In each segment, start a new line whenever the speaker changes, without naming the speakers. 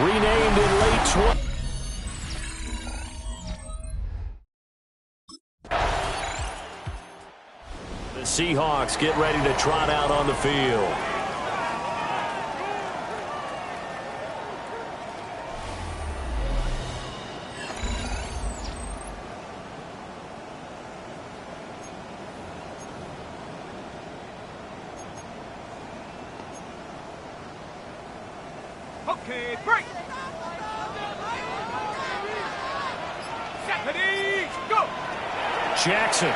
Renamed in late 20. The Seahawks get ready to trot out on the field.
Okay, break. Japanese, go.
Jackson.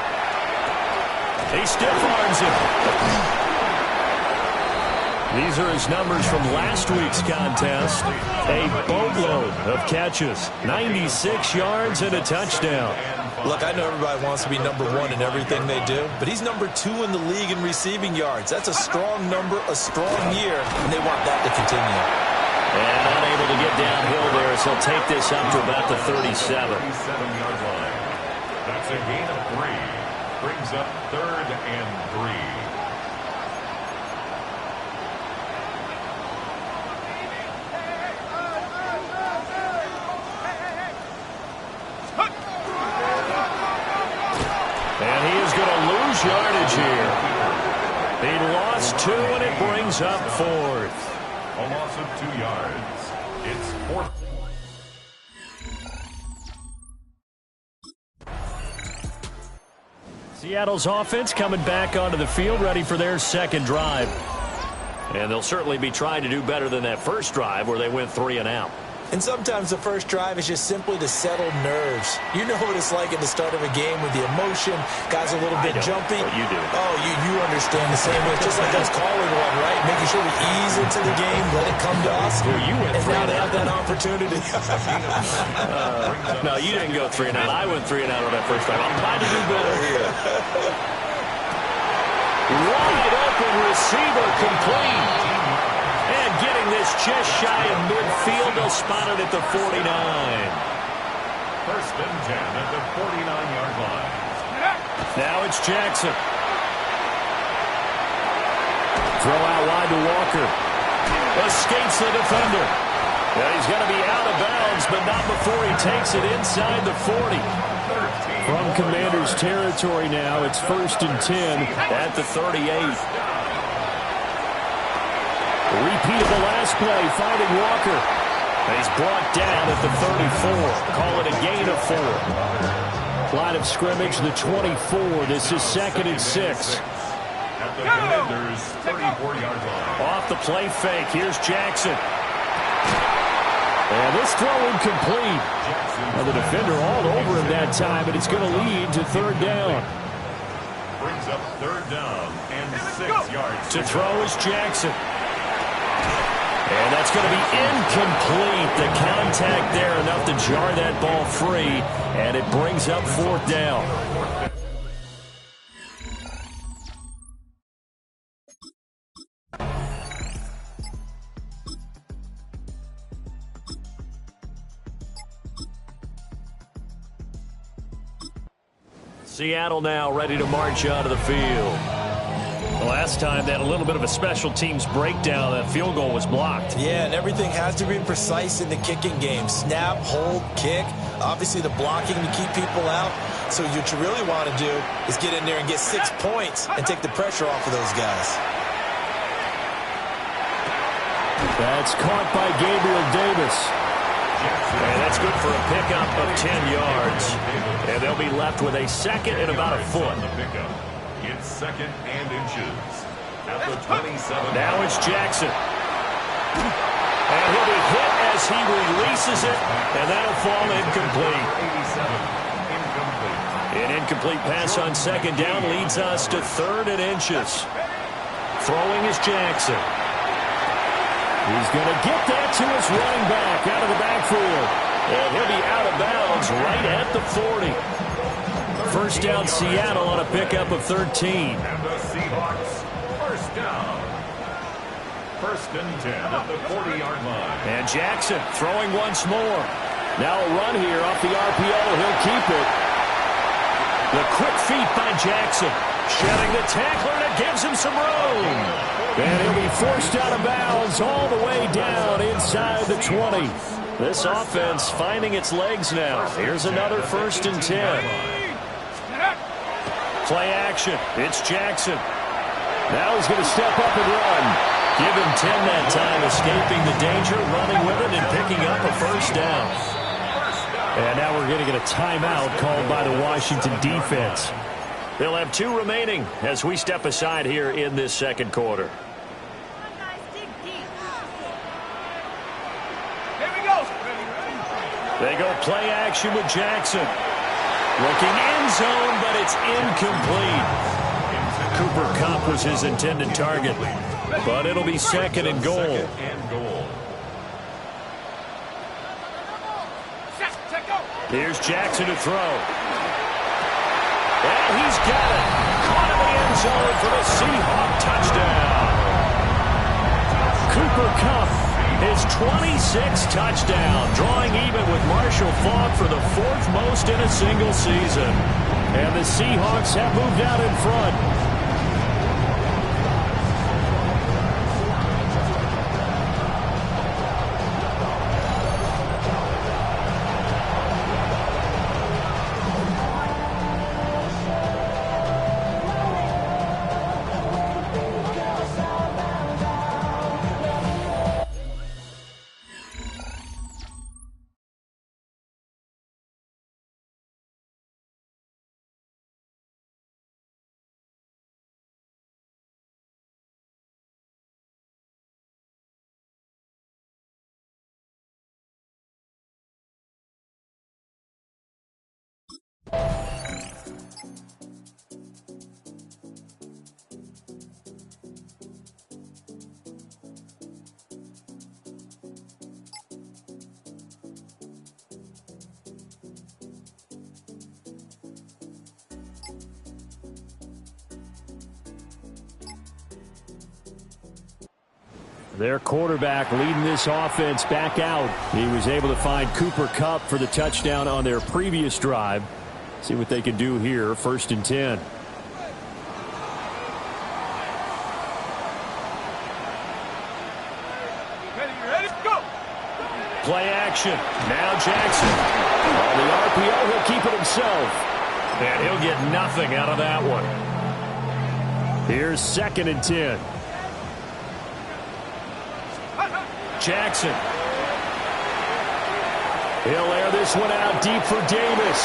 He stiff arms him. These are his numbers from last week's contest. A boatload of catches, 96 yards and a touchdown.
Look, I know everybody wants to be number one in everything they do, but he's number 2 in the league in receiving yards. That's a strong number, a strong year, and they want that to continue.
And unable to get downhill there, so he'll take this up to about the 37.
37-yard line. That's a gain of 3. Brings up 3rd and 3.
And he is going to lose yardage here. He lost 2, and it brings up 4th.
A loss of 2 yards. It's 4th.
Seattle's offense coming back onto the field, ready for their second drive. And they'll certainly be trying to do better than that first drive where they went 3 and out.
And sometimes the first drive is just simply to settle nerves. You know what it's like at the start of a game with the emotion. Guys are a little bit jumpy.
But you do.
Oh, you understand the same way. It's just like us calling one, right? Making sure we ease into the game, let it come to us.
Well, you went
and now they have that opportunity.
No, you didn't go 3 and out. I went 3 and out on that first drive. I'm trying to do better here. Wide open receiver complete. And getting this just shy of midfield, they'll spot it at the 49.
1st and 10 at the 49-yard line.
Now it's Jackson. Throw out wide to Walker. Escapes the defender. Now he's going to be out of bounds, but not before he takes it inside the 40. From Commander's territory now, it's 1st and 10 at the 38. Repeat of the last play, finding Walker. And he's brought down at the 34. Call it a gain of 4. Line of scrimmage, the 24. This is 2nd and 6.
At the Commanders' 34-yard line.
Off the play fake, here's Jackson. And this throw incomplete. Now the defender all over him that time, and it's going to lead to 3rd down.
Brings up 3rd down and 6 yards.
To throw is Jackson. And that's going to be incomplete. The contact there enough to jar that ball free, and it brings up 4th down. Seattle now ready to march out of the field. The last time they had a little bit of a special teams breakdown. That field goal was blocked.
Yeah, and everything has to be precise in the kicking game. Snap, hold, kick. Obviously the blocking to keep people out. So what you really want to do is get in there and get 6 points and take the pressure off of those guys.
That's caught by Gabriel Davis. And that's good for a pickup of 10 yards. And they'll be left with a 2nd and about a foot.
It's 2nd and inches. At the 27.
Now it's Jackson. And he'll be hit as he releases it. And that'll fall incomplete.
87. Incomplete.
An incomplete pass on 2nd down leads us to 3rd and inches. Throwing is Jackson. He's going to get that to his running back out of the backfield. And he'll be out of bounds right at the 40. 1st down Seattle on a pickup of 13.
And the Seahawks, 1st down. 1st and 10 at the 40-yard line.
And Jackson throwing once more. Now a run here off the RPO. He'll keep it. The quick feet by Jackson. Shedding the tackler, and it gives him some room. And he'll be forced out of bounds all the way down inside the 20. This offense finding its legs now. Here's another 1st and 10. Play action. It's Jackson. Now he's going to step up and run. Give him 10 that time, escaping the danger, running with it, and picking up a 1st down. And now we're going to get a timeout called by the Washington defense. They'll have 2 remaining as we step aside here in this 2nd quarter. They go play action with Jackson. Looking end zone, but it's incomplete. Cooper Kupp was his intended target, but it'll be 2nd and goal. Here's Jackson to throw. And he's got it. Caught in the end zone for the Seahawk touchdown. Cooper Kupp, his 26th touchdown, drawing even with Marshall Faulk for the 4th most in a single season. And the Seahawks have moved out in front. Their quarterback leading this offense back out. He was able to find Cooper Kupp for the touchdown on their previous drive. See what they can do here. 1st and 10.
Ready, go!
Play action. Now Jackson. On the RPO, he'll keep it himself. And he'll get nothing out of that one. Here's 2nd and 10. Jackson. He'll air this one out deep for Davis.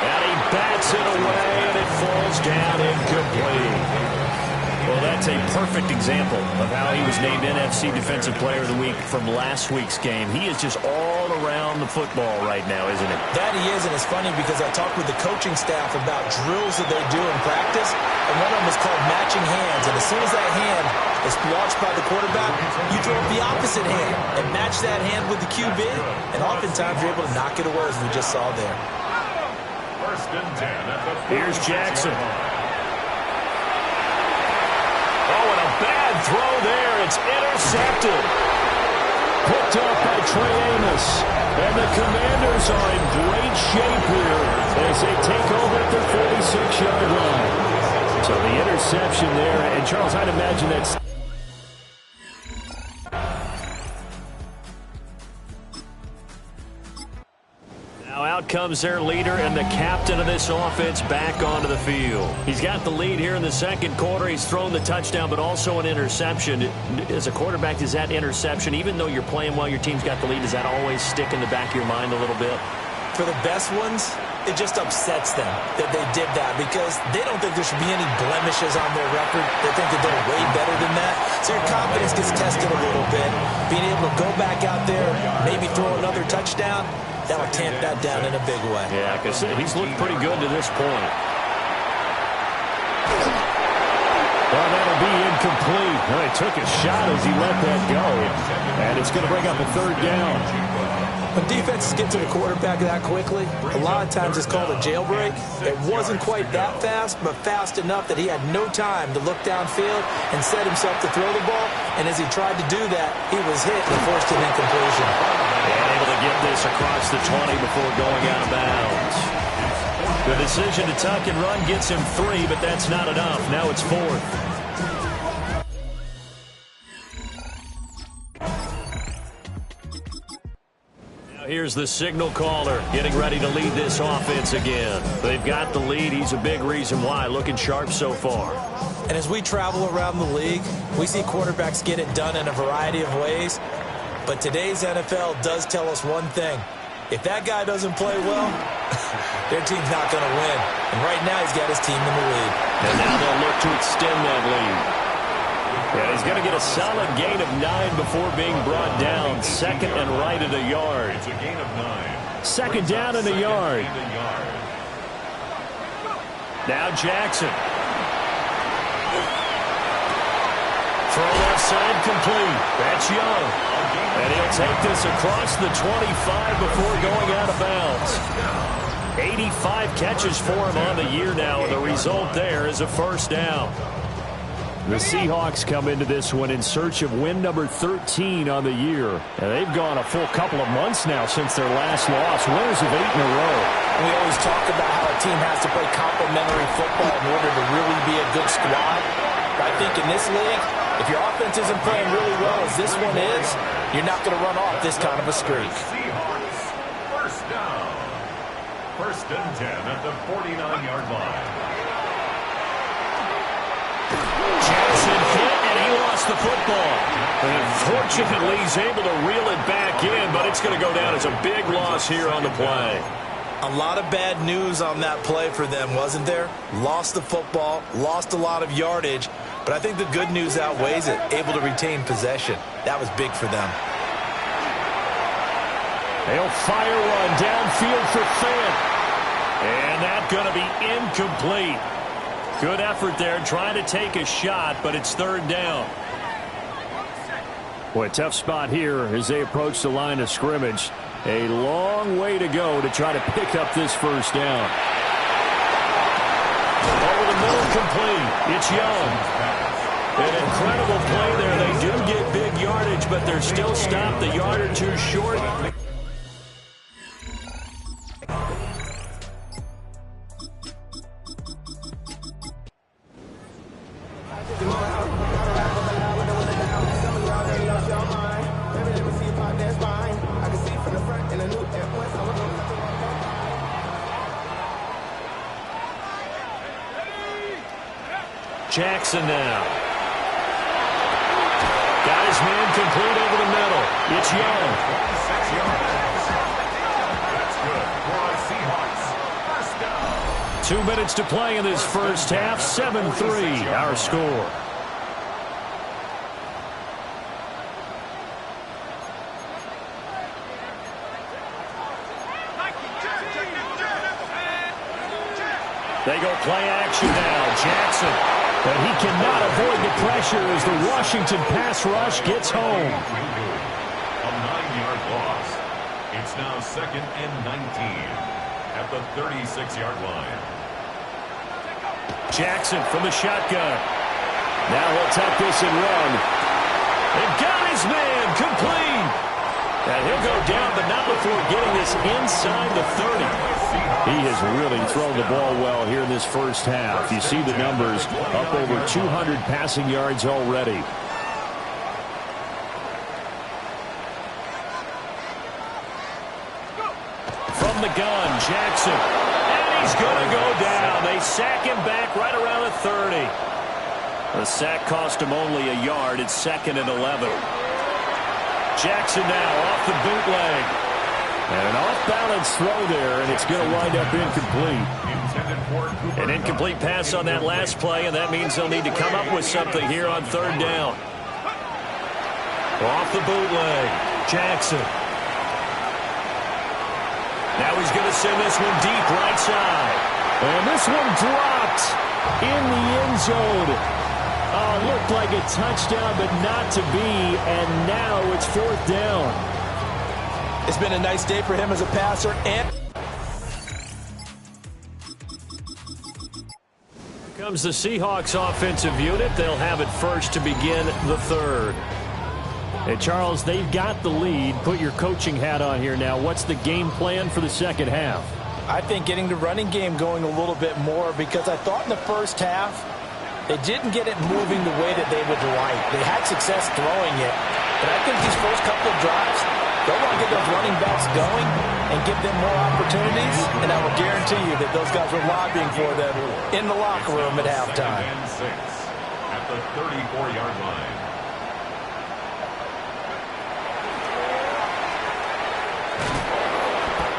And he bats it away, and it falls down incomplete. Well, that's a perfect example of how he was named NFC Defensive Player of the Week from last week's game. He is just all around the football right now, isn't he?
That he is, and it's funny because I talked with the coaching staff about drills that they do in practice, and one of them is called matching hands. And as soon as that hand is watched by the quarterback, you throw up the opposite hand and match that hand with the QB, and oftentimes you're able to knock it away, as we just saw there.
1st and 10 at the 40.
Here's Jackson. Oh, and a bad throw there. It's intercepted. Picked up by Trey Amos. And the Commanders are in great shape here as they take over at the 46-yard line. So the interception there. And, Charles, I'd imagine that's... Now out comes their leader and the captain of this offense back onto the field. He's got the lead here in the 2nd quarter. He's thrown the touchdown, but also an interception. As a quarterback, does that interception, even though you're playing while your team's got the lead, does that always stick in the back of your mind a little bit?
For the best ones, it just upsets them that they did that because they don't think there should be any blemishes on their record. They think that they're way better than that. So your confidence gets tested a little bit. Being able to go back out there, maybe throw another touchdown, that'll tamp that down in a big way.
Yeah, because he's looked pretty good to this point. Well, that'll be incomplete. Well, he took a shot as he let that go. And it's going to bring up a 3rd down.
When defenses get to the quarterback that quickly, a lot of times it's called a jailbreak. It wasn't quite that fast, but fast enough that he had no time to look downfield and set himself to throw the ball. And as he tried to do that, he was hit and forced an incompletion.
And able to get this across the 20 before going out of bounds. The decision to tuck and run gets him 3, but that's not enough. Now it's 4th. Here's the signal caller getting ready to lead this offense again. They've got the lead. He's a big reason why. Looking sharp so far.
And as we travel around the league, we see quarterbacks get it done in a variety of ways. But today's NFL does tell us one thing. If that guy doesn't play well, their team's not going to win. And right now he's got his team in the lead.
And now they'll look to extend that lead. Yeah, he's going to get a solid gain of 9 before being brought down. Second and right at a yard.
It's a gain of 9.
Second down and a yard. Now Jackson. Throw left side complete. That's Young. And he'll take this across the 25 before going out of bounds. 85 catches for him on the year now, and the result there is a first down. The Seahawks come into this one in search of win number 13 on the year. And they've gone a full couple of months now since their last loss. Winners of 8 in a row.
We always talk about how a team has to play complementary football in order to really be a good squad. But I think in this league, if your offense isn't playing really well as this one is, you're not going to run off this kind of a streak.
Seahawks, first down. First and 10 at the 49-yard line.
Jackson hit, and he lost the football. And fortunately, he's able to reel it back in, but it's going to go down as a big loss here on the play.
A lot of bad news on that play for them, wasn't there? Lost the football, lost a lot of yardage, but I think the good news outweighs it. Able to retain possession. That was big for them.
They'll fire one downfield for Fant. And that's going to be incomplete. Good effort there, trying to take a shot, but it's third down. Boy, tough spot here as they approach the line of scrimmage. A long way to go to try to pick up this first down. Over the middle, complete. It's Young. An incredible play there. They do get big yardage, but they're still stopped a yard or two short. Jackson now. Got his man complete over the middle. It's Young.
6 yards. That's good for the Seahawks. First down.
2 minutes to play in this first half. 7-3 our score. They go play action now. Jackson. But he cannot avoid the pressure as the Washington pass rush gets home.
A 9-yard loss. It's now second and 19 at the 36-yard line.
Jackson from the shotgun. Now he'll tuck this and run. And got his man complete. And he'll go down, but not before getting this inside the 30. He has really thrown the ball well here in this first half. You see the numbers, up over 200 passing yards already. From the gun, Jackson. And he's going to go down. They sack him back right around the 30. The sack cost him only a yard. It's second and 11. Jackson now off the bootleg. And an off-balance throw there, and it's going to wind up incomplete. An incomplete pass on that last play, and that means they'll need to come up with something here on third down. Off the bootleg, Jackson. Now he's going to send this one deep right side. And this one dropped in the end zone. Looked like a touchdown, but not to be, and now it's fourth down.
It's been a nice day for him as a passer. And
here comes the Seahawks offensive unit. They'll have it first to begin the third. Hey, Charles, they've got the lead. Put your coaching hat on here now. What's the game plan for the second half?
I think getting the running game going a little bit more, because I thought in the first half they didn't get it moving the way that they would like. They had success throwing it, but I think these first couple of drives, they'll want to get those running backs going and give them more opportunities, and I will guarantee you that those guys were lobbying for them in the locker room at halftime.
Second and 6 at the 34-yard line.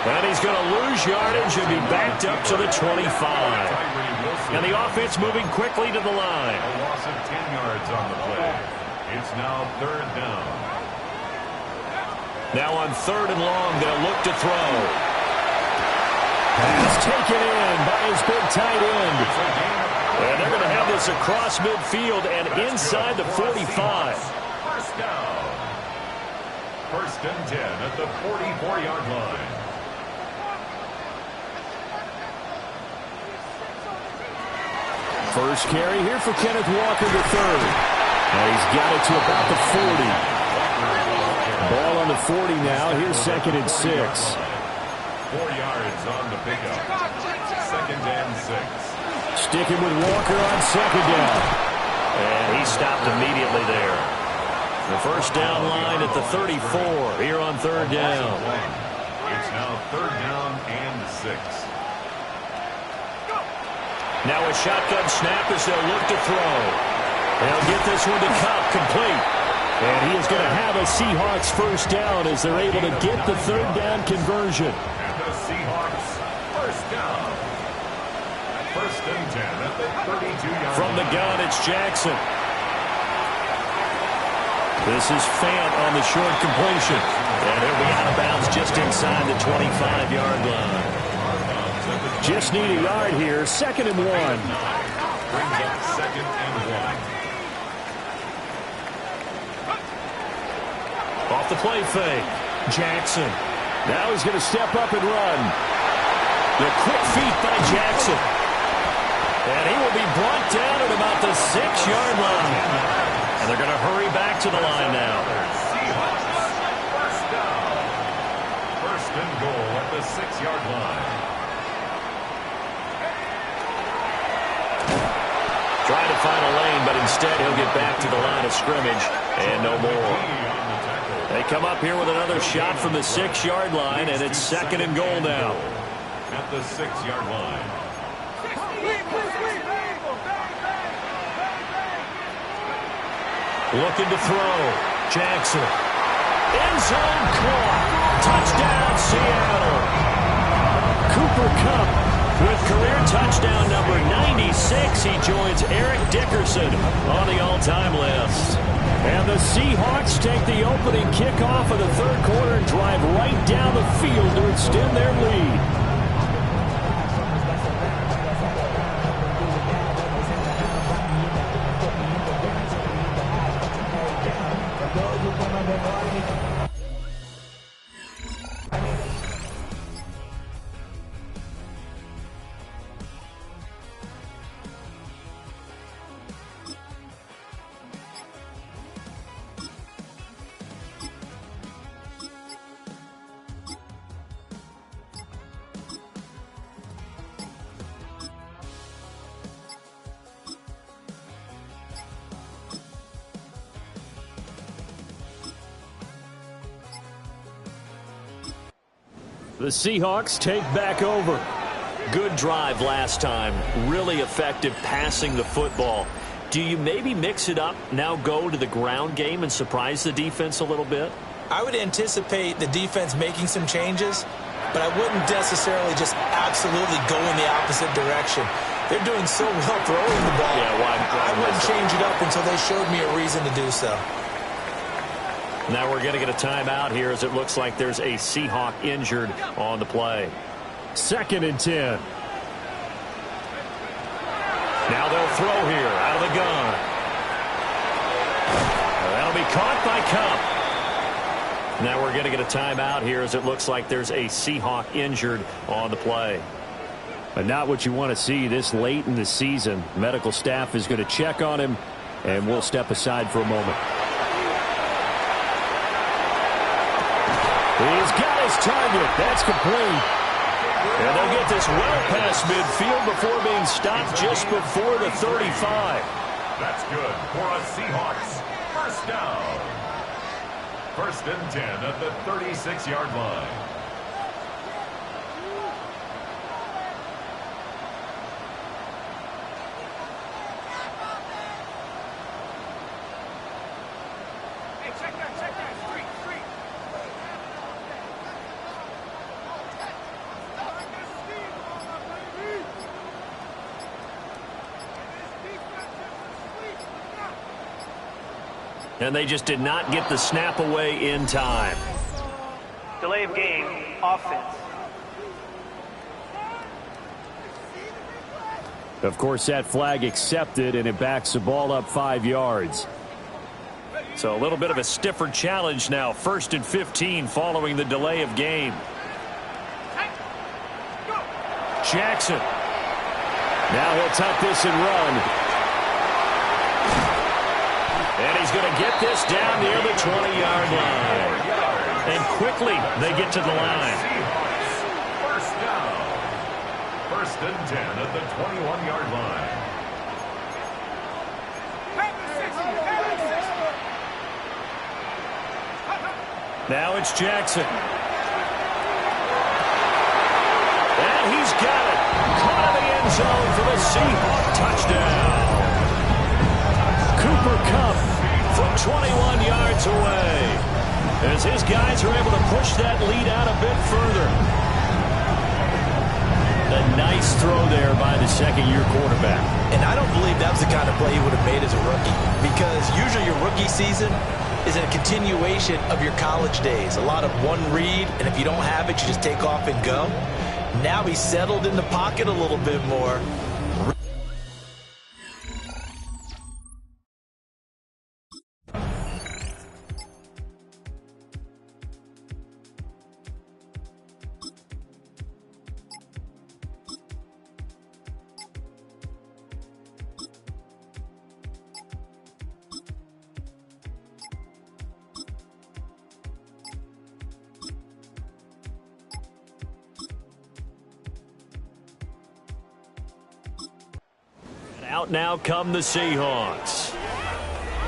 And he's going to lose yardage and be backed up to the 25. And the offense moving quickly to the line.
A loss of 10 yards on the play. It's now third down.
Now on third and long, they'll look to throw. Pass taken in by his big tight end. And they're going to have this across midfield and inside the 45.
First down. First and 10 at the 44-yard line.
First carry here for Kenneth Walker to third. And he's got it to about the 40. Ball on the 40 now. Here's second and 6.
4 yards on the pickup. Second and 6.
Sticking with Walker on second down. And he stopped immediately there. The first down line at the 34 here on third down.
It's now third down and 6.
Now a shotgun snap as they'll look to throw. They'll get this one to Cup, complete. And he is going to have a Seahawks first down as they're able to get the third down conversion.
And the Seahawks first down. First and 10 at the 32-yard
From the gun, it's Jackson. This is Fant on the short completion. And he'll be out of bounds just inside the 25-yard line. Just need a yard here. Second and 1.
Brings up second and 1.
Off the play fake. Jackson. Now he's going to step up and run. The quick feet by Jackson. And he will be brought down at about the 6-yard line. And they're going to hurry back to the line now.
Seahawks first down. First and goal at the 6-yard line.
Trying to find a lane, but instead he'll get back to the line of scrimmage and no more. They come up here with another shot from the 6-yard line, and it's second and goal now.
At the 6-yard line.
Looking to throw. Jackson. End zone caught. Touchdown, Seattle. Cooper Kupp with career touchdown number 96. He joins Eric Dickerson on the all-time list. And the Seahawks take the opening kickoff of the third quarter and drive right down the field to extend their lead. The Seahawks take back over. Good drive last time. Really effective passing the football. Do you maybe mix it up, now go to the ground game and surprise the defense a little bit?
I would anticipate the defense making some changes, but I wouldn't necessarily just absolutely go in the opposite direction. They're doing so well throwing the ball.
Yeah,
I wouldn't change it up until they showed me a reason to do so.
Now we're going to get a timeout here as it looks like there's a Seahawk injured on the play. Second and 10. Now they'll throw here out of the gun. That'll be caught by Kupp. Now we're going to get a timeout here as it looks like there's a Seahawk injured on the play. But not what you want to see this late in the season. Medical staff is going to check on him, and we'll step aside for a moment. He's got his target. That's complete. And they'll get this well past midfield before being stopped just before the 35.
That's good for a Seahawks first down. 1st and 10 at the 36-yard line.
And they just did not get the snap away in time.
Delay of game, offense.
Of course, that flag accepted, and it backs the ball up 5 yards. So a little bit of a stiffer challenge now. 1st and 15 following the delay of game. Jackson. Now he'll tuck this and run. And he's going to get this down near the 20-yard line. And quickly they get to the line.
First down. 1st and 10 at the 21-yard line.
Now it's Jackson. And he's got it. Caught in the end zone for the Seahawk touchdown. Cooper Kupp from 21 yards away as his guys are able to push that lead out a bit further. A nice throw there by the second-year quarterback.
And I don't believe that was the kind of play he would have made as a rookie, because usually your rookie season is a continuation of your college days. A lot of one read, and if you don't have it, you just take off and go. Now he's settled in the pocket a little bit more.
Out now come the Seahawks.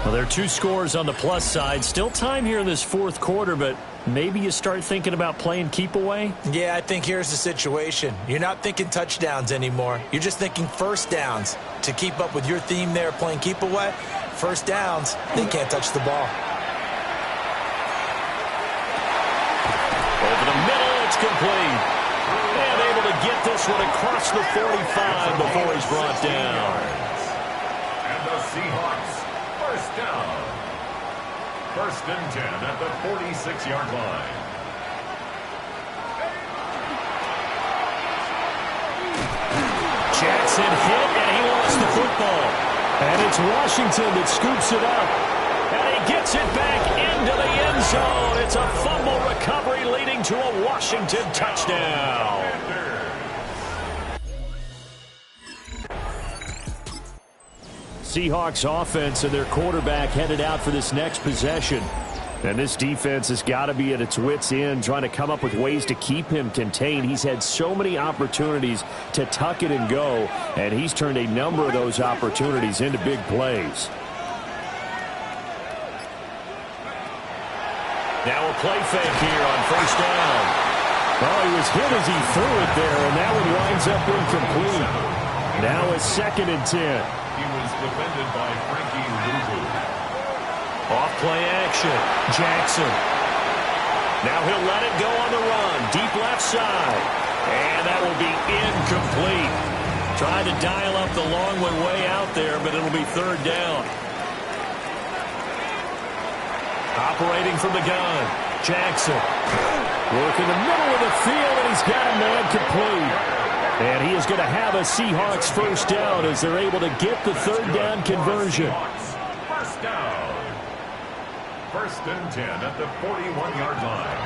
Well, there are 2 scores on the plus side. Still time here in this 4th quarter, but maybe you start thinking about playing keep away?
Yeah, I think here's the situation. You're not thinking touchdowns anymore. You're just thinking first downs. To keep up with your theme there, playing keep away, first downs, they can't touch the ball.
Over the middle, it's complete. And able to get this one across the 45 before he's brought down.
And the Seahawks first down. 1st and 10 at the 46-yard line.
Jackson hit, and he lost the football. And it's Washington that scoops it up. And he gets it back into the end zone. It's a fumble recovery leading to a Washington touchdown. Seahawks offense and their quarterback headed out for this next possession. And this defense has got to be at its wits' end, trying to come up with ways to keep him contained. He's had so many opportunities to tuck it and go, and he's turned a number of those opportunities into big plays. Now a play fake here on first down. Oh, he was hit as he threw it there, and that one winds up incomplete. Now a 2nd and 10.
He was defended by Frankie Luvu.
Off play action. Jackson. Now he'll let it go on the run. Deep left side. And that will be incomplete. Tried to dial up the long way out there, but it'll be 3rd down. Operating from the gun. Jackson. Working the middle of the field, and he's got a man complete. And he is going to have a Seahawks first down as they're able to get the 3rd down conversion.
First down. 1st and 10 at the 41-yard line.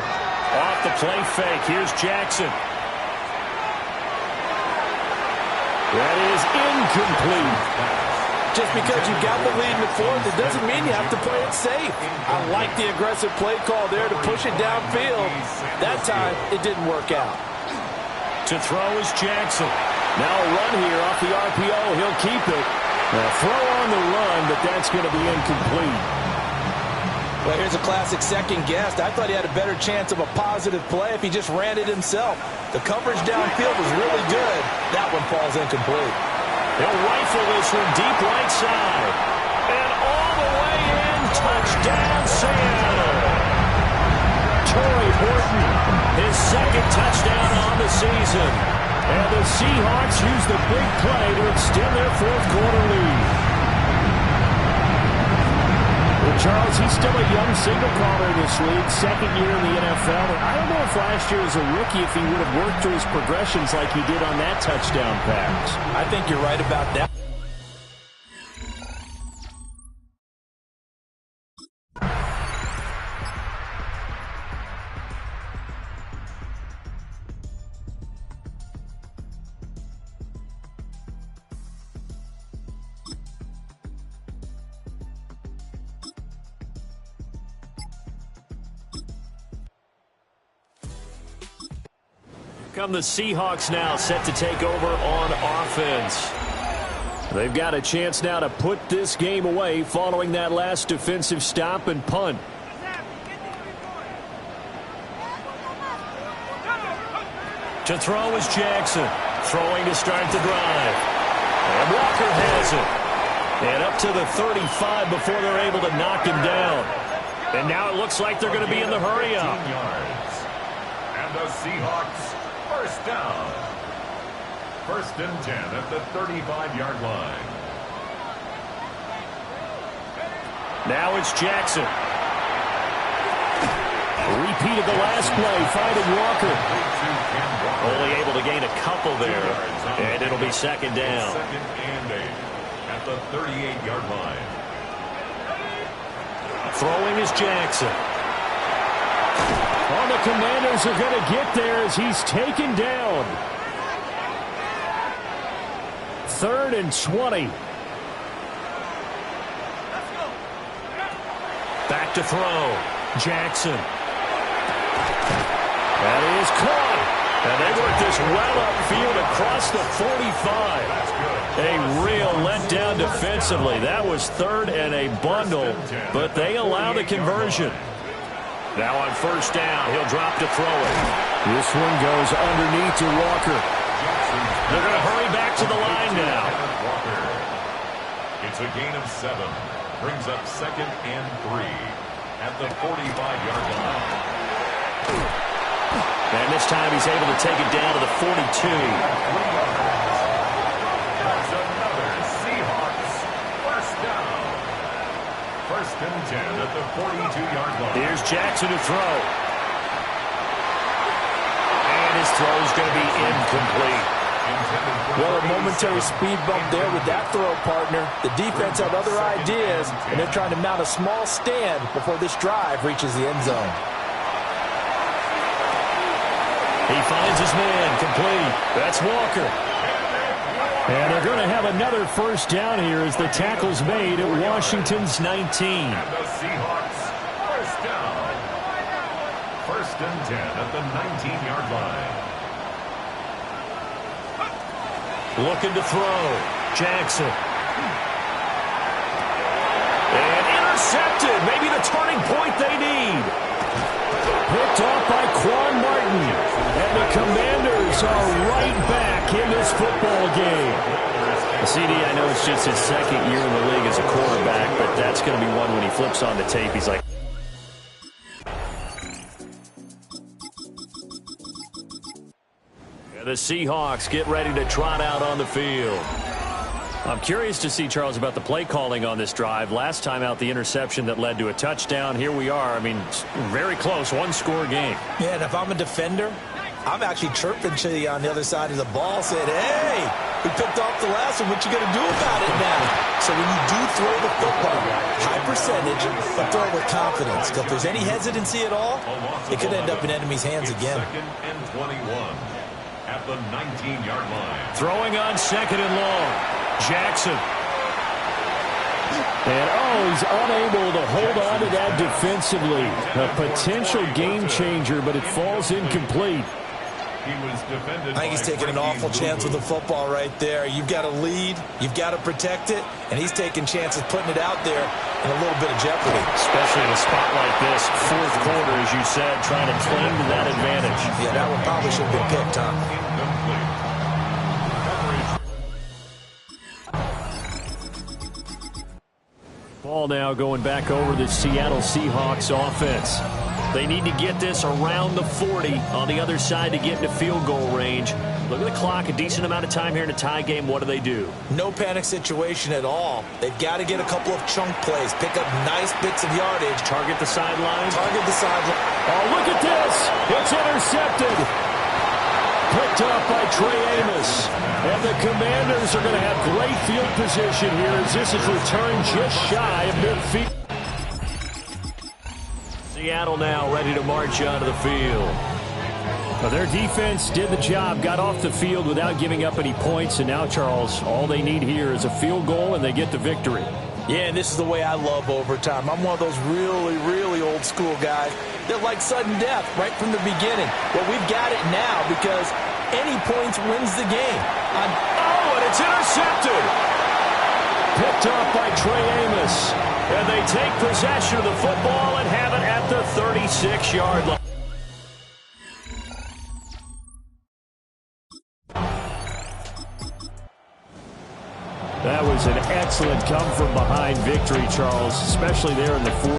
Off the play fake. Here's Jackson. That is incomplete.
Just because you got the lead in the 4th, it doesn't mean you have to play it safe. I like the aggressive play call there to push it downfield. That time, it didn't work out.
To throw is Jackson. Now a run here off the RPO. He'll keep it. Now throw on the run, but that's going to be incomplete.
Well, here's a classic second guess. I thought he had a better chance of a positive play if he just ran it himself. The coverage downfield was really good. That one falls incomplete.
He'll rifle this from deep right side. And all the way in. Touchdown, Seattle. Torrey Horton, his second touchdown on the season. And the Seahawks use the big play to extend their fourth-quarter lead. Well, Charles, he's still a young signal caller in this league, second year in the NFL. And I don't know if last year as a rookie if he would have worked through his progressions like he did on that touchdown pass.
I think you're right about that.
Come the Seahawks now set to take over on offense. They've got a chance now to put this game away following that last defensive stop and punt. To throw is Jackson. Throwing to start the drive. And Walker has it. And up to the 35 before they're able to knock him down. And now it looks like they're going to be in the hurry-up.
And the Seahawks first down. First and 10 at the 35-yard line.
Now it's Jackson. Repeat of the last play, finding Walker. Only able to gain a couple there. And it'll be second down.
Second and 8 at the 38-yard line.
Throwing is Jackson. Oh, the Commanders are going to get there as he's taken down. 3rd and 20. Back to throw. Jackson. That is caught. And they work this well upfield across the 45. A real letdown defensively. That was 3rd and a bundle, but they allow the conversion. Now on first down, he'll drop to throw it. This one goes underneath to Walker. They're going to hurry back to the line now.
It's a gain of 7. Brings up 2nd and 3 at the 45-yard line.
And this time he's able to take it down to the 42.
That's another Seahawks first down. First and 10 at the 42-yard line.
Here's Jackson to throw. And his throw is going to be incomplete.
Well, a momentary speed bump there with that throw, partner. The defense had other ideas, and they're trying to mount a small stand before this drive reaches the end zone.
He finds his man, complete. That's Walker. And they're going to have another first down here as the tackle's made at Washington's 19.
And the Seahawks first down. First and 10 at the 19-yard line.
Looking to throw. Jackson. And intercepted. Maybe the turning point they need. Picked off by Quan Martin. And the Commanders are right back in this football game. CD, I know it's just his second year in the league as a quarterback, but that's going to be one when he flips on the tape. He's like, the Seahawks get ready to trot out on the field. I'm curious to see, Charles, about the play calling on this drive. Last time out, the interception that led to a touchdown. Here we are. I mean, very close, one-score game.
Yeah, and if I'm a defender, I'm actually chirping to you on the other side of the ball, saying, hey, we picked off the last one. What you going to do about it now? So when you do throw the football, high percentage, but throw it with confidence. Because if there's any hesitancy at all, it could end up in enemy's hands again.
2nd and 21 at the 19-yard line.
Throwing on 2nd and long. Jackson. And, he's unable to hold on to that defensively. A potential game changer, but it falls incomplete.
He was defended.
I think he's taking an awful chance with the football right there. You've got to lead, you've got to protect it, and he's taking chances putting it out there in a little bit of jeopardy.
Especially in a spot like this, fourth quarter, as you said, trying to cling to that advantage.
Yeah, that one probably should have been picked, Tom.
Ball now going back over the Seattle Seahawks offense. They need to get this around the 40 on the other side to get into field goal range. Look at the clock, a decent amount of time here in a tie game. What do?
No panic situation at all. They've got to get a couple of chunk plays, pick up nice bits of yardage.
Target the sideline.
Target the sideline.
Oh, look at this. It's intercepted. Picked up by Trey Amos. And the Commanders are going to have great field position here as this is returned just shy of midfield. Seattle now ready to march onto the field. Well, their defense did the job, got off the field without giving up any points, and now, Charles, all they need here is a field goal, and they get the victory.
Yeah, and this is the way I love overtime. I'm one of those really, really old school guys that like sudden death right from the beginning. Well, we've got it now because any points wins the game.
Oh, and it's intercepted. Picked up by Trey Amos. And they take possession of the football and have it at the 36-yard line. That was an excellent come-from-behind victory, Charles, especially there in the fourth.